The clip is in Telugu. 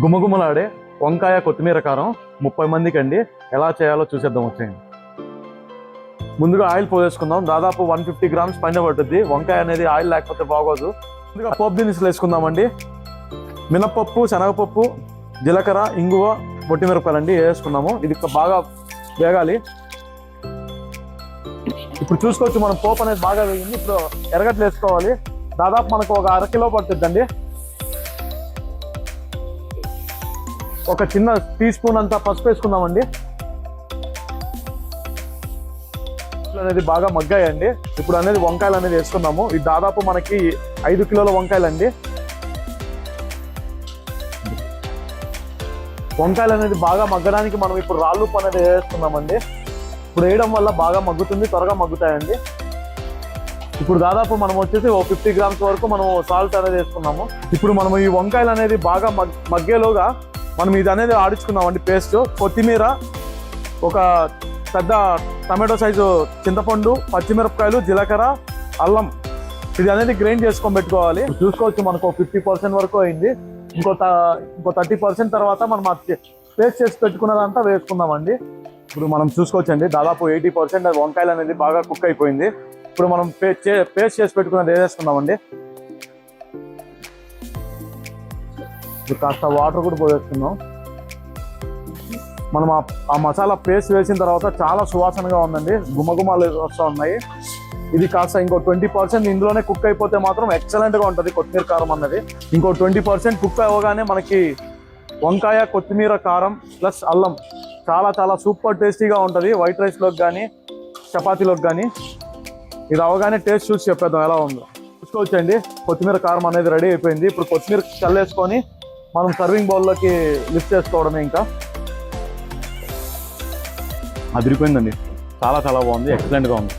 గుమగుమలాడే వంకాయ కొత్తిమీర కారం 30 మందికి అండి. ఎలా చేయాలో చూసేద్దాం వచ్చేయండి. ముందుగా ఆయిల్ పోసేసుకుందాం. దాదాపు 150 గ్రామ్స్ పైన పడుతుంది. వంకాయ అనేది ఆయిల్ లేకపోతే బాగోదు. ముందుగా పోపు దినుసులు వేసుకుందామండి. మినపప్పు, శనగపప్పు, జీలకర్ర, ఇంగువ, పొట్టిమిరపకాయలు అండి వేసుకున్నాము. ఇది బాగా వేగాలి. ఇప్పుడు చూసుకోవచ్చు మనం పోపు అనేది బాగా వేగింది. ఇప్పుడు ఎర్రగడ్డలు వేసుకోవాలి. దాదాపు మనకు ఒక 1/2 కిలో పడుతుందండి. ఒక చిన్న టీ స్పూన్ అంతా పసుపు వేసుకుందామండి. అనేది బాగా మగ్గాయండి. ఇప్పుడు అనేది వంకాయలు అనేది వేసుకున్నాము. ఇది దాదాపు మనకి 5 కిలోల వంకాయలు అండి. వంకాయలు అనేది బాగా మగ్గడానికి మనం ఇప్పుడు రాళ్ళుప్పు అనేది వేసుకున్నామండి. ఇప్పుడు వేయడం వల్ల బాగా మగ్గుతుంది, త్వరగా మగ్గుతాయండి. ఇప్పుడు దాదాపు మనం వచ్చేసి 50 గ్రామ్స్ వరకు మనం సాల్ట్ అనేది వేసుకున్నాము. ఇప్పుడు మనం ఈ వంకాయలు అనేది బాగా మగ్గేలోగా మనం ఇది అనేది ఆడించుకున్నామండి. పేస్ట్, కొత్తిమీర, ఒక పెద్ద టమాటో సైజు చింతపండు, పచ్చిమిరపకాయలు, జీలకర్ర, అల్లం ఇది అనేది గ్రైండ్ చేసుకొని పెట్టుకోవాలి. చూసుకోవచ్చు మనకు 50% వరకు అయింది. ఇంకో 30% తర్వాత మనం పేస్ట్ చేసి పెట్టుకున్నదంతా వేసుకుందామండి. ఇప్పుడు మనం చూసుకోవచ్చండి దాదాపు 80% వంకాయలు అనేది బాగా కుక్ అయిపోయింది. ఇప్పుడు మనం పేస్ట్ చేసి పెట్టుకున్నది వేసేసుకుందామండి. ఇప్పుడు కాస్త వాటర్ కూడా పోసేస్తున్నాం. మనం ఆ మసాలా పేస్ట్ వేసిన తర్వాత చాలా సువాసనగా ఉందండి. గుమగుమాలు వస్తూ ఉన్నాయి. ఇది కాస్త ఇంకో 20% ఇందులోనే కుక్ అయిపోతే మాత్రం ఎక్సలెంట్గా ఉంటుంది కొత్తిమీర కారం అన్నది. ఇంకో 20% కుక్ అవ్వగానే మనకి వంకాయ కొత్తిమీర కారం ప్లస్ అల్లం చాలా చాలా సూపర్ టేస్టీగా ఉంటుంది. వైట్ రైస్లోకి కానీ చపాతీలోకి కానీ. ఇది అవగానే టేస్ట్ చూసి చెప్పేద్దాం ఎలా ఉందో. చూసుకోవచ్చండి కొత్తిమీర కారం అనేది రెడీ అయిపోయింది. ఇప్పుడు కొత్తిమీర చల్లేసుకొని మనం సర్వింగ్ బౌల్లోకి లిఫ్ట్ చేసుకోవడమే. ఇంకా అదిరిపోయిందండి. చాలా చాలా బాగుంది, ఎక్సలెంట్గా ఉంది.